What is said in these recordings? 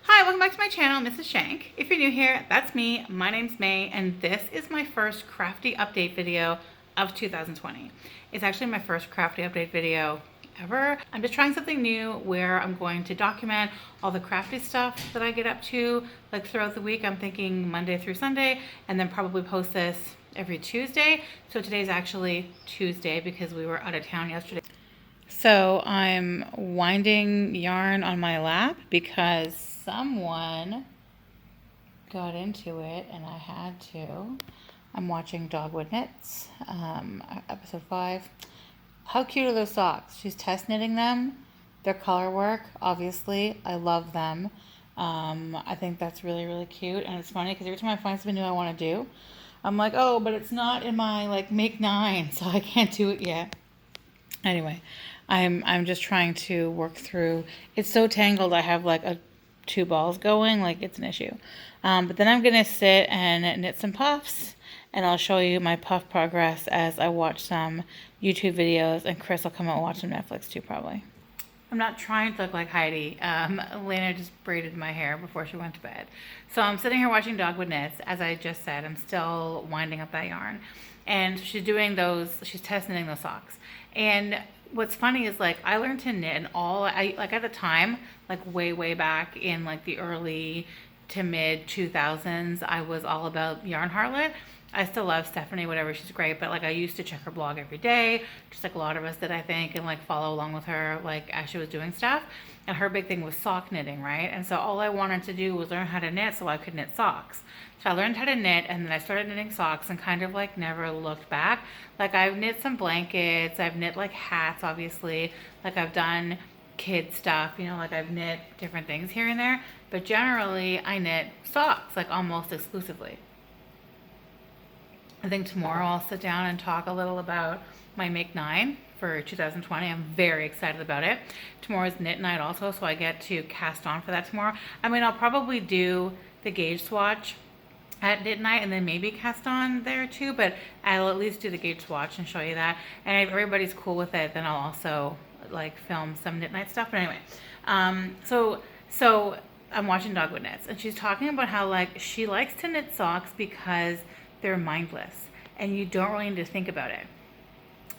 Hi, welcome back to my channel, Mrs. Shank. If you're new here, that's me. My name's May, and this is my first crafty update video of 2020. It's actually my first crafty update video ever. I'm just trying something new where I'm going to document all the crafty stuff that I get up to like throughout the week. I'm thinking Monday through Sunday, and then probably post this every Tuesday. So today's actually Tuesday because we were out of town yesterday. So I'm winding yarn on my lap because someone got into it and I had to. I'm watching Dogwood Knits, episode 5. How cute are those socks? She's test knitting them. Their color work, obviously. I love them. I think that's really, really cute. And it's funny because every time I find something new I want to do, I'm like, oh, but it's not in my like make 9, so I can't do it yet. Anyway, I'm just trying to work through. It's so tangled. I have like two balls going, like it's an issue. But then I'm gonna sit and knit some puffs, and I'll show you my puff progress as I watch some YouTube videos, and Chris will come out and watch some Netflix too, probably. I'm not trying to look like Heidi. Elena just braided my hair before she went to bed. So I'm sitting here watching Dogwood Knits. As I just said, I'm still winding up that yarn. And she's doing those, she's test knitting those socks. And what's funny is like I learned to knit and like at the time, like way back in like the early to mid 2000s, I was all about Yarn Heartlet. I still love Stephanie, whatever, she's great, but like I used to check her blog every day, just like a lot of us did, I think, and like follow along with her like as she was doing stuff. And her big thing was sock knitting, right? And so all I wanted to do was learn how to knit so I could knit socks. So I learned how to knit, and then I started knitting socks and kind of like never looked back. Like I've knit some blankets, I've knit like hats, obviously, like I've done kid stuff, you know, like I've knit different things here and there, but generally I knit socks like almost exclusively. I think tomorrow I'll sit down and talk a little about my Make 9 for 2020. I'm very excited about it. Tomorrow's knit night also, so I get to cast on for that tomorrow. I mean, I'll probably do the gauge swatch at knit night and then maybe cast on there too, but I'll at least do the gauge swatch and show you that. And if everybody's cool with it, then I'll also like film some knit night stuff. But anyway, so I'm watching Dogwood Knits, and she's talking about how like she likes to knit socks because they're mindless and you don't really need to think about it.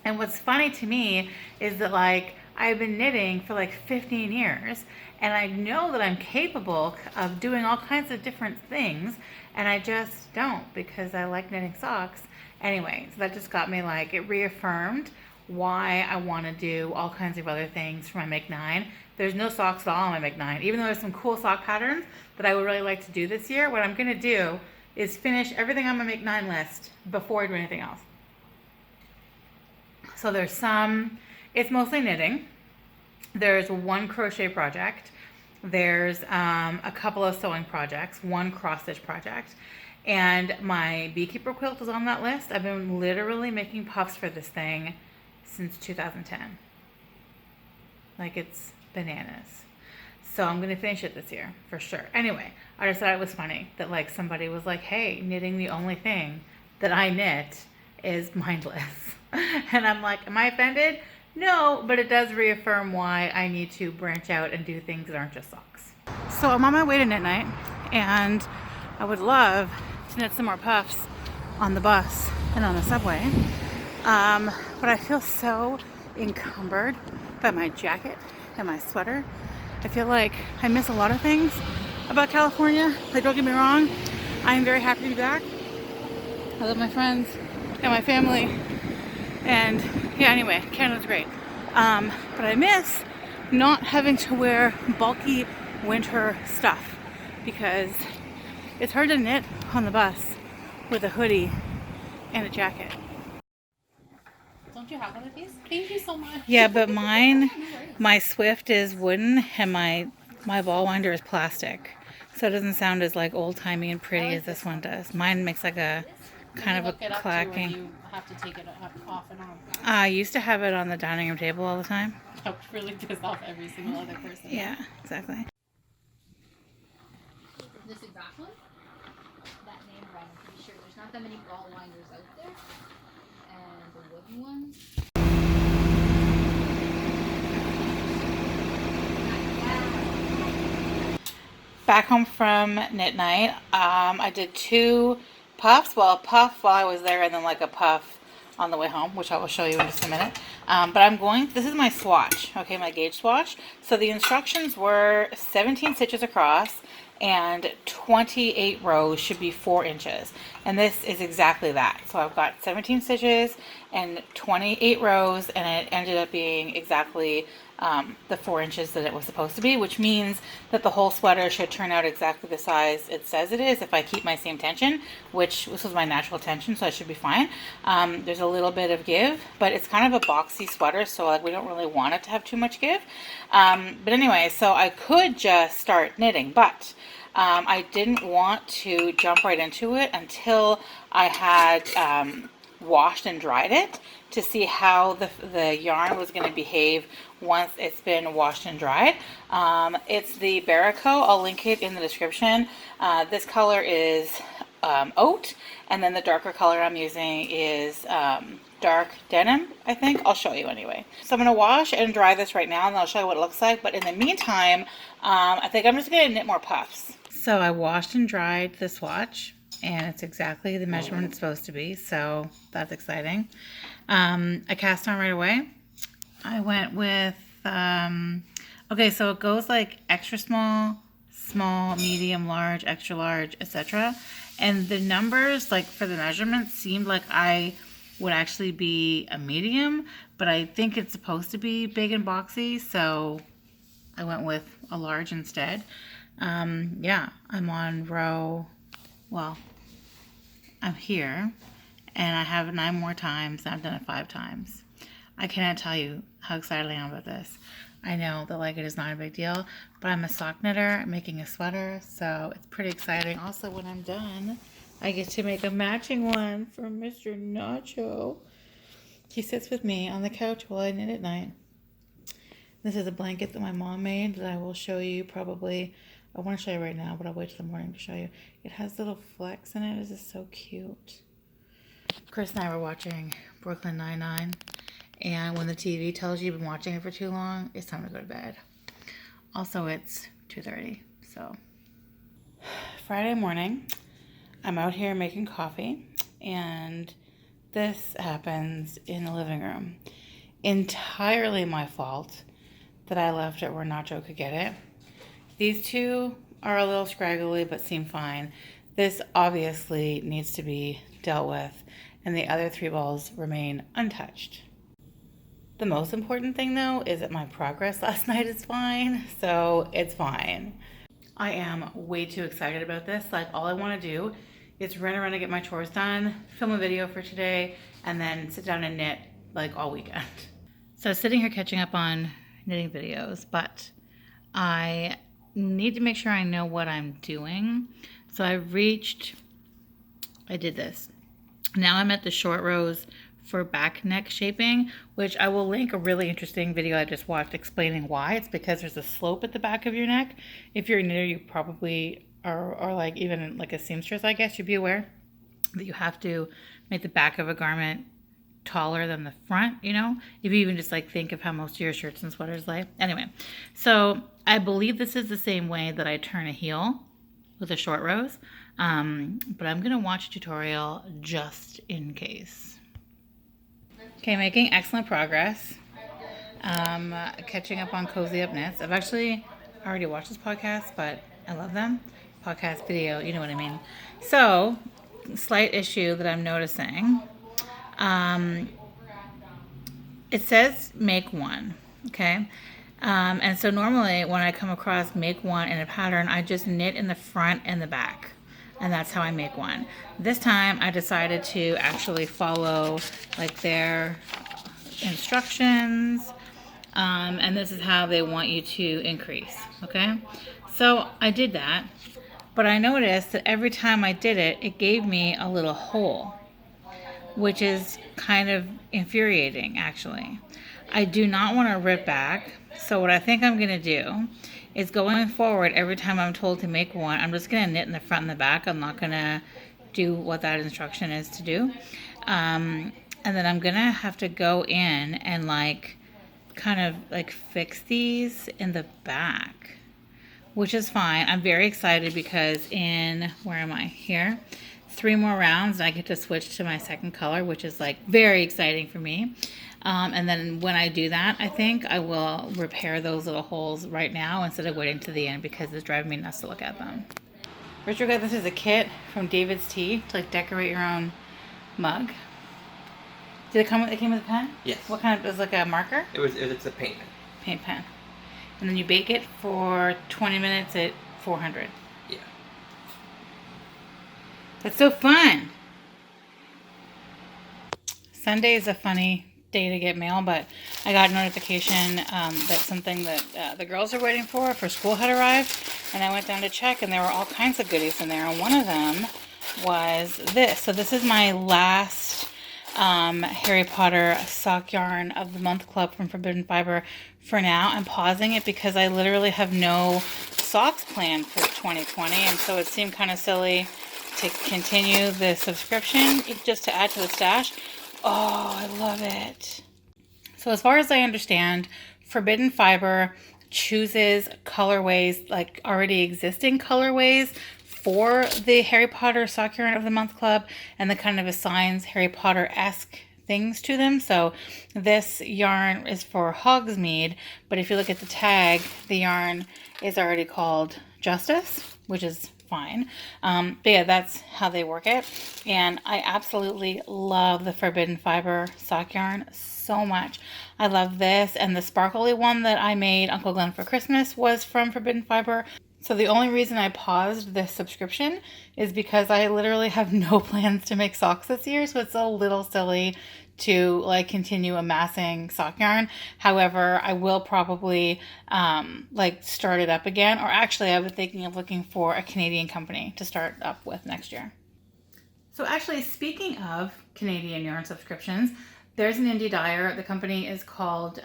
And what's funny to me is that like I've been knitting for like 15 years and I know that I'm capable of doing all kinds of different things, and I just don't because I like knitting socks. Anyway, so that just got me like, it reaffirmed why I want to do all kinds of other things for my Make 9. There's no socks at all on my Make 9, even though there's some cool sock patterns that I would really like to do this year. What I'm going to do is finish everything on my Make 9 list before I do anything else. So there's some, it's mostly knitting. There's one crochet project. There's a couple of sewing projects, one cross stitch project. And my beekeeper quilt is on that list. I've been literally making puffs for this thing since 2010. Like it's bananas. So I'm going to finish it this year for sure. Anyway, I just thought it was funny that like somebody was like, hey, knitting the only thing that I knit is mindless. And I'm like, am I offended? No, but it does reaffirm why I need to branch out and do things that aren't just socks. So I'm on my way to knit night, and I would love to knit some more puffs on the bus and on the subway. But I feel so encumbered by my jacket and my sweater. I feel like I miss a lot of things about California. Like, don't get me wrong, I am very happy to be back. I love my friends and my family. And yeah, anyway, Canada's great. But I miss not having to wear bulky winter stuff because it's hard to knit on the bus with a hoodie and a jacket. Don't you have one of these? Thank you so much. Yeah, but mine, my Swift is wooden and my ball winder is plastic. So it doesn't sound as like old-timey and pretty as this one does. Mine makes like a kind of a clacking. You have to take it off and on. I used to have it on the dining room table all the time. That would really piss off every single other person. Yeah, exactly. This exact one? That name brand, I'm pretty sure. There's not that many ball winders out there. And the wooden ones. back home from knit night. I did 2 puffs. Well, a puff while I was there and then like a puff on the way home, which I will show you in just a minute. But this is my swatch, okay, my gauge swatch. So the instructions were 17 stitches across and 28 rows, should be 4 inches. And this is exactly that. So I've got 17 stitches and 28 rows, and it ended up being exactly the 4 inches that it was supposed to be, which means that the whole sweater should turn out exactly the size it says it is if I keep my same tension, which this was my natural tension, so I should be fine. There's a little bit of give, but it's kind of a boxy sweater, so like we don't really want it to have too much give. But anyway, so I could just start knitting, but I didn't want to jump right into it until I had washed and dried it to see how the yarn was going to behave once it's been washed and dried. It's the Baraco. I'll link it in the description. This color is oat, and then the darker color I'm using is dark denim, I think. I'll show you anyway. So I'm going to wash and dry this right now, and I'll show you what it looks like. But in the meantime, I think I'm just going to knit more puffs. So I washed and dried the swatch, and it's exactly the measurement it's supposed to be, so that's exciting. I cast on right away. I went with, okay, so it goes like extra small, small, medium, large, extra large, etc. And the numbers, like for the measurements, seemed like I would actually be a medium, but I think it's supposed to be big and boxy, so I went with a large instead. Yeah, I'm on row, well, I'm here, and I have 9 more times, and I've done it 5 times. I cannot tell you how excited I am about this. I know that like it is not a big deal, but I'm a sock knitter, I'm making a sweater, so it's pretty exciting. Also, when I'm done, I get to make a matching one for Mr. Nacho. He sits with me on the couch while I knit at night. This is a blanket that my mom made that I will show you probably. I want to show you right now, but I'll wait till the morning to show you. It has little flecks in it. This is so cute. Chris and I were watching Brooklyn Nine-Nine, and when the TV tells you you've been watching it for too long, it's time to go to bed. Also, it's 2:30, so. Friday morning, I'm out here making coffee, and this happens in the living room. Entirely my fault that I left it where Nacho could get it. These 2 are a little scraggly, but seem fine. This obviously needs to be dealt with, and the other 3 balls remain untouched. The most important thing, though, is that my progress last night is fine, so it's fine. I am way too excited about this. Like, all I want to do is run around and get my chores done, film a video for today, and then sit down and knit, like, all weekend. So sitting here catching up on knitting videos, but I need to make sure I know what I'm doing. So I did this. Now I'm at the short rows for back neck shaping, which I will link a really interesting video I just watched explaining why. It's because there's a slope at the back of your neck. If you're a knitter, you probably are like even like a seamstress, I guess, you'd be aware that you have to make the back of a garment taller than the front, you know, if you even just like think of how most of your shirts and sweaters lay. Anyway, so I believe this is the same way that I turn a heel with the short rows, but I'm gonna watch a tutorial just in case. Okay, making excellent progress. Catching up on Cozy Up Knits. I've actually already watched this podcast, but I love them. Podcast, video, you know what I mean. So, slight issue that I'm noticing. It says make one, okay? And so normally when I come across make one in a pattern, I just knit in the front and the back, and that's how I make one. This time I decided to actually follow like their instructions, and this is how they want you to increase, okay? So I did that, but I noticed that every time I did it, it gave me a little hole, which is kind of infuriating, actually. I do not want to rip back, so what I think I'm going to do is going forward, every time I'm told to make one, I'm just going to knit in the front and the back. I'm not going to do what that instruction is to do. And then I'm going to have to go in and like kind of like fix these in the back, which is fine. I'm very excited because in, where am I? Here. 3 more rounds and I get to switch to my second color, which is like very exciting for me. And then when I do that, I think I will repair those little holes right now instead of waiting to the end because it's driving me nuts to look at them. Richard got this is a kit from David's Tea to like decorate your own mug. Did it come with, it came with a pen? Yes. What kind of, it was like a marker? It's a paint pen. Paint pen. And then you bake it for 20 minutes at 400. Yeah. That's so fun. Sunday is a funny day to get mail, but I got a notification that something that the girls are waiting for school had arrived, and I went down to check, and there were all kinds of goodies in there, and one of them was this. So this is my last Harry Potter sock yarn of the month club from Forbidden Fiber for now. I'm pausing it because I literally have no socks planned for 2020, and so it seemed kind of silly to continue the subscription just to add to the stash. Oh, I love it. So as far as I understand, Forbidden Fiber chooses colorways, like already existing colorways for the Harry Potter sock yarn of the month club, and then kind of assigns Harry Potter-esque things to them. So this yarn is for Hogsmeade, but if you look at the tag, the yarn is already called Justice, which is fine. But yeah, that's how they work it. And I absolutely love the Forbidden Fiber sock yarn so much. I love this, and the sparkly one that I made Uncle Glenn for Christmas was from Forbidden Fiber. So the only reason I paused this subscription is because I literally have no plans to make socks this year, so it's a little silly to like continue amassing sock yarn. However, I will probably like start it up again, or actually I was thinking of looking for a Canadian company to start up with next year. So actually, speaking of Canadian yarn subscriptions, there's an indie dyer. The company is called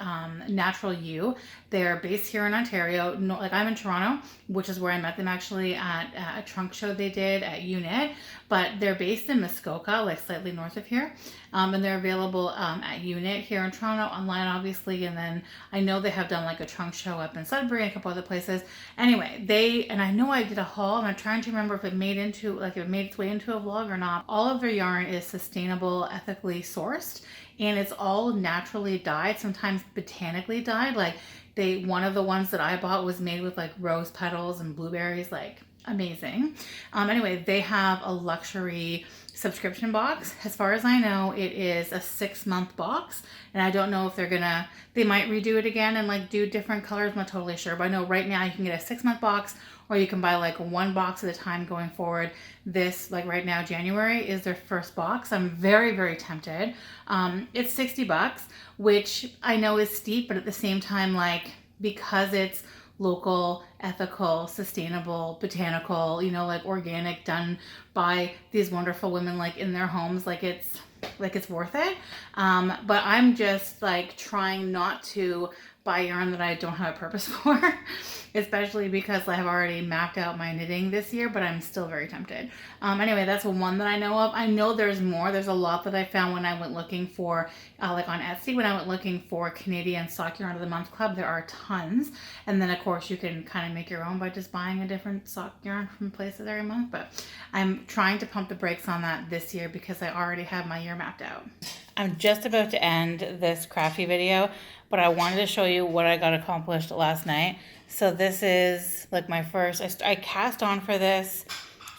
Natural You. They're based here in Ontario. No, like I'm in Toronto, which is where I met them actually at a trunk show they did at Unit. But they're based in Muskoka, like slightly north of here. And they're available at Unit here in Toronto, online obviously. And then I know they have done like a trunk show up in Sudbury and a couple other places. Anyway, and I know I did a haul, and I'm trying to remember if it made its way into a vlog or not. All of their yarn is sustainable, ethically sourced. And it's all naturally dyed, sometimes botanically dyed. Like one of the ones that I bought was made with like rose petals and blueberries, like amazing. Anyway, they have a luxury subscription box. As far as I know, it is a 6-month box, and I don't know if they might redo it again and like do different colors. I'm not totally sure, but I know right now you can get a 6-month box, or you can buy like one box at a time going forward. This, like right now, January is their first box. I'm very, very tempted. It's $60, which I know is steep, but at the same time, like, because it's local, ethical, sustainable, botanical, like organic, done by these wonderful women, like in their homes, like it's worth it. But I'm just like trying not to buy yarn that I don't have a purpose for, especially because I have already mapped out my knitting this year, but I'm still very tempted. Anyway, that's one that I know of. I know there's more. There's a lot that I found when I went looking for, like on Etsy, when I went looking for Canadian Sock Yarn of the Month Club. There are tons. And then of course you can kind of make your own by just buying a different sock yarn from places every month. But I'm trying to pump the brakes on that this year because I already have my year mapped out. I'm just about to end this crafty video, but I wanted to show you what I got accomplished last night. So this is like my first, I cast on for this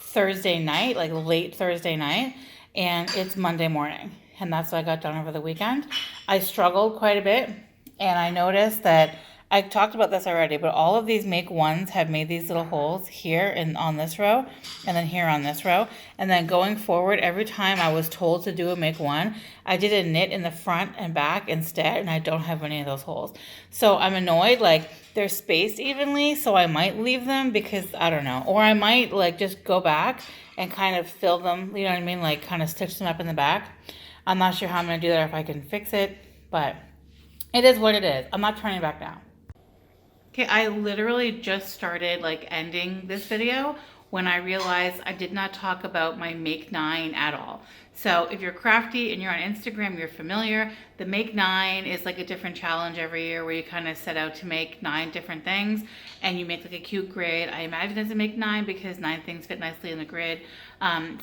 Thursday night, like late Thursday night, and it's Monday morning. And that's what I got done over the weekend. I struggled quite a bit, and I noticed that I talked about this already, but all of these make ones have made these little holes here and on this row, and then here on this row. And then going forward, every time I was told to do a make one, I did a knit in the front and back instead, and I don't have any of those holes. So I'm annoyed, like they're spaced evenly, so I might leave them because I don't know. Or I might like just go back and kind of fill them, you know what I mean? Like kind of stitch them up in the back. I'm not sure how I'm gonna do that, if I can fix it, but it is what it is. I'm not turning back now. Okay, I literally just started like ending this video when I realized I did not talk about my Make 9 at all. So if you're crafty and you're on Instagram, you're familiar. The Make 9 is like a different challenge every year where you kind of set out to make 9 different things and you make like a cute grid. I imagine it's a Make 9 because 9 things fit nicely in the grid.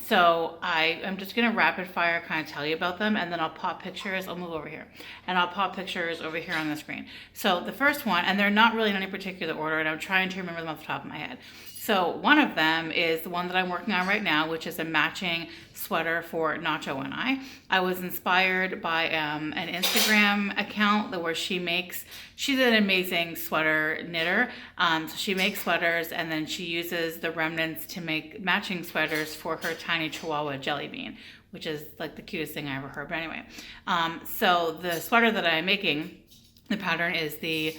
So I'm just gonna rapid fire kind of tell you about them, and then I'll pop pictures. I'll move over here and I'll pop pictures over here on the screen. So the first one, and they're not really in any particular order, and I'm trying to remember them off the top of my head. So one of them is the one that I'm working on right now, which is a matching sweater for Nacho and I. I was inspired by an Instagram account where she's an amazing sweater knitter. So she makes sweaters and then she uses the remnants to make matching sweaters for her tiny Chihuahua jelly bean, which is like the cutest thing I ever heard. But anyway, so the sweater that I'm making, the pattern is the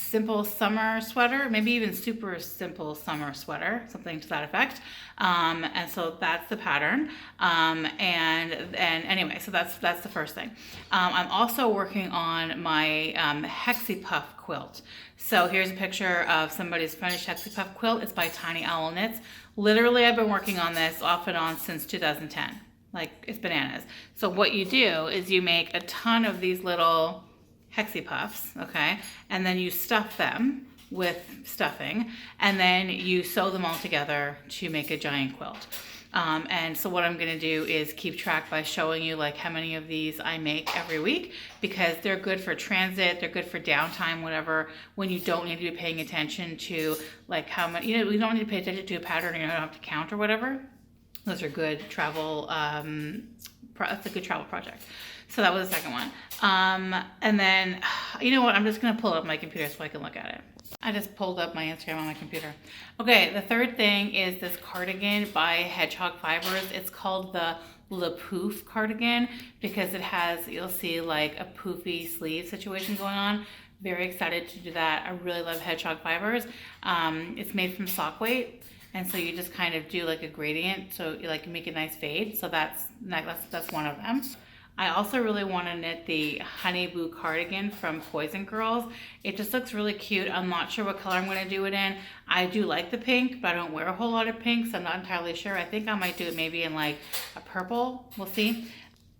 simple summer sweater, maybe even super simple summer sweater, something to that effect. And so that's the pattern. And anyway, so that's the first thing. I'm also working on my Hexie Puff quilt. So here's a picture of somebody's finished Hexie Puff quilt. It's by Tiny Owl Knits. Literally, I've been working on this off and on since 2010. Like, it's bananas. So what you do is you make a ton of these little Hexie Puffs, okay? And then you stuff them with stuffing, and then you sew them all together to make a giant quilt. And so what I'm gonna do is keep track by showing you like how many of these I make every week, because they're good for transit, they're good for downtime, whatever, when you don't need to be paying attention to like how many, you know, we don't need to pay attention to a pattern, you don't have to count or whatever. Those are good travel, that's a good travel project. So that was the second one. And then, you know what, I'm just gonna pull up my computer so I can look at it. I just pulled up my Instagram on my computer. Okay, the third thing is this cardigan by Hedgehog Fibers. It's called the Le Poof cardigan because it has, you'll see like a poofy sleeve situation going on. Very excited to do that. I really love Hedgehog Fibers. It's made from sock weight. And so you just kind of do like a gradient, so you like make a nice fade. So that's one of them. I also really want to knit the Honey Boo cardigan from Poison Girls. It just looks really cute. I'm not sure what color I'm going to do it in. I do like the pink, but I don't wear a whole lot of pink, so I'm not entirely sure. I think I might do it maybe in like a purple. We'll see.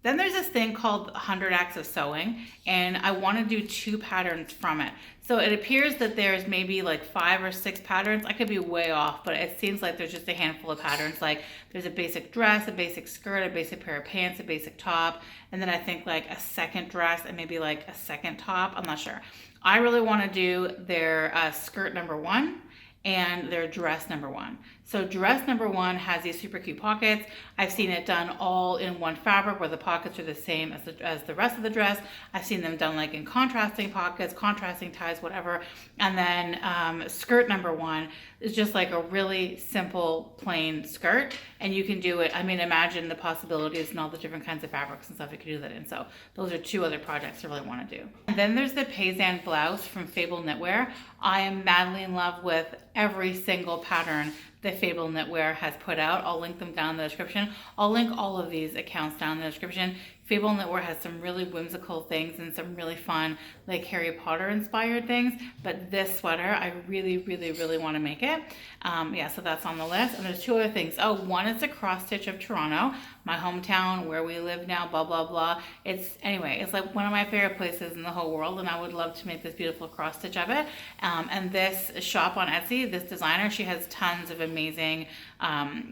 Then there's this thing called 100 Acts of Sewing, and I want to do 2 patterns from it. So it appears that there's maybe like 5 or 6 patterns. I could be way off, but it seems like there's just a handful of patterns. Like there's a basic dress, a basic skirt, a basic pair of pants, a basic top, and then I think like a second dress and maybe like a second top. I'm not sure. I really want to do their skirt number 1 and their dress number 1. So dress number 1 has these super cute pockets. I've seen it done all in one fabric where the pockets are the same as the rest of the dress. I've seen them done like in contrasting pockets, contrasting ties, whatever. And then skirt number 1 is just like a really simple plain skirt, and you can do it. I mean, imagine the possibilities and all the different kinds of fabrics and stuff you could do that in. So those are 2 other projects I really want to do. And then there's the Paysan blouse from Fable Knitwear. I am madly in love with every single pattern that Fable Knitwear has put out. I'll link them down in the description. I'll link all of these accounts down in the description. Fable Knitwear has some really whimsical things and some really fun, like Harry Potter inspired things. But this sweater, I really, really, really want to make it. Yeah, so that's on the list. And there's 2 other things. Oh, one is the cross stitch of Toronto, my hometown, where we live now, blah, blah, blah. It's like one of my favorite places in the whole world, and I would love to make this beautiful cross stitch of it. And this shop on Etsy, this designer, she has tons of amazing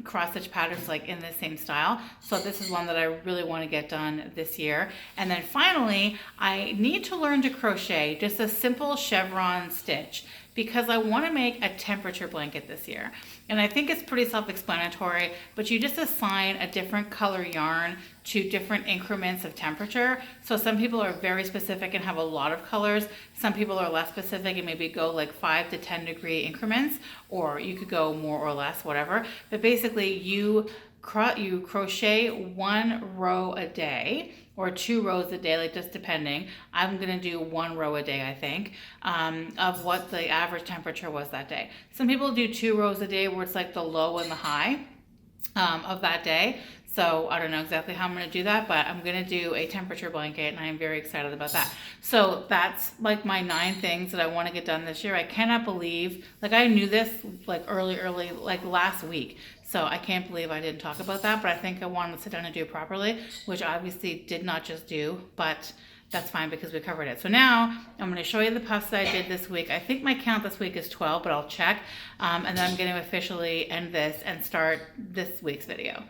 cross stitch patterns like in the same style. So this is one that I really want to get done this year. And then finally, I need to learn to crochet just a simple chevron stitch, because I want to make a temperature blanket this year. And I think it's pretty self-explanatory, but you just assign a different color yarn to different increments of temperature. So some people are very specific and have a lot of colors. Some people are less specific and maybe go like 5 to 10 degree increments, or you could go more or less, whatever. But basically you crochet 1 row a day, or 2 rows a day, like just depending. I'm gonna do 1 row a day, I think, of what the average temperature was that day. Some people do 2 rows a day where it's like the low and the high of that day. So I don't know exactly how I'm gonna do that, but I'm gonna do a temperature blanket, and I am very excited about that. So that's like my 9 things that I wanna get done this year. I cannot believe, like I knew this like early, like last week. So I can't believe I didn't talk about that, but I think I wanted to sit down and do it properly, which I obviously did not just do, but that's fine because we covered it. So now I'm going to show you the puffs that I did this week. I think my count this week is 12, but I'll check. And then I'm going to officially end this and start this week's video.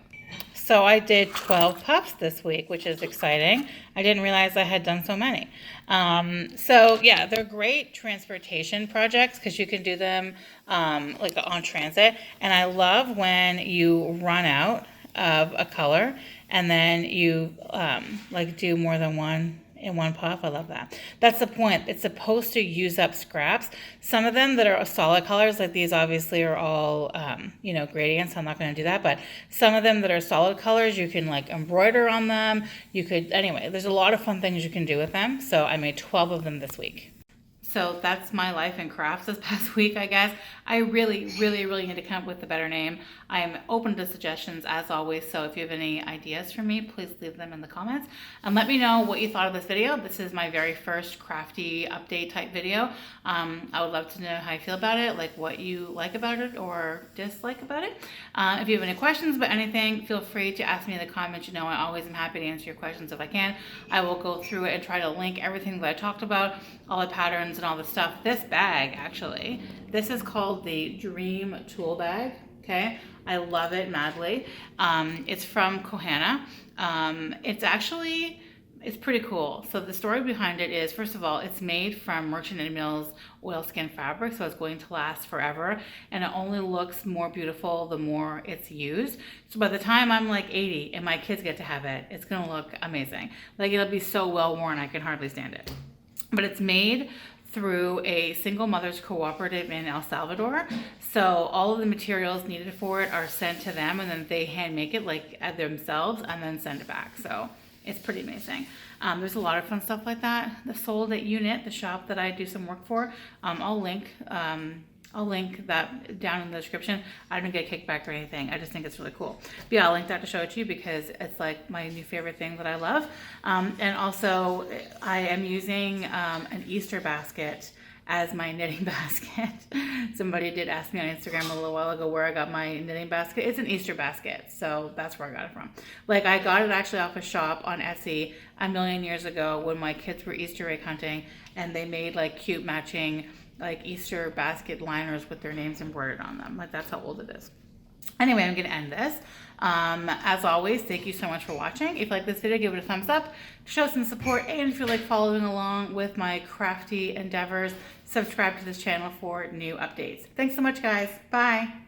So I did 12 puffs this week, which is exciting. I didn't realize I had done so many. So yeah, they're great transportation projects because you can do them like on transit. And I love when you run out of a color and then you like do more than one in one puff. I love that. That's the point. It's supposed to use up scraps. Some of them that are solid colors, like these obviously are all, you know, gradients. So I'm not going to do that. But some of them that are solid colors, you can like embroider on them. You could, anyway, there's a lot of fun things you can do with them. So I made 12 of them this week. So that's my life in crafts this past week, I guess. I really need to come up with a better name. I'm open to suggestions as always, so if you have any ideas for me, please leave them in the comments. And let me know what you thought of this video. This is my very first crafty update type video. I would love to know how you feel about it, like what you like about it or dislike about it. If you have any questions about anything, feel free to ask me in the comments. You know, I always am happy to answer your questions if I can. I will go through it and try to link everything that I talked about, all the patterns and all the stuff. This bag, actually, this is called the Dream Tool Bag. Okay, I love it madly. It's from Kohana. It's pretty cool. So the story behind it is, first of all, it's made from Merchant & Mills oilskin fabric, so it's going to last forever, and it only looks more beautiful the more it's used. So by the time I'm like 80 and my kids get to have it, it's gonna look amazing. Like, it'll be so well worn, I can hardly stand it. But it's made through a single mother's cooperative in El Salvador. So all of the materials needed for it are sent to them, and then they hand make it like themselves and then send it back. So it's pretty amazing. There's a lot of fun stuff like that. The Sold at Unit, the shop that I do some work for, I'll link that down in the description. I don't get a kickback or anything. I just think it's really cool. But yeah, I'll link that to show it to you because it's like my new favorite thing that I love. And also I am using an Easter basket as my knitting basket. Somebody did ask me on Instagram a little while ago where I got my knitting basket. It's an Easter basket, so that's where I got it from. Like, I got it actually off a shop on Etsy a million years ago when my kids were Easter egg hunting, and they made like cute matching like Easter basket liners with their names embroidered on them. Like, that's how old it is. Anyway, I'm going to end this. As always, thank you so much for watching. If you like this video, give it a thumbs up, show some support, and if you like following along with my crafty endeavors, subscribe to this channel for new updates. Thanks so much, guys. Bye.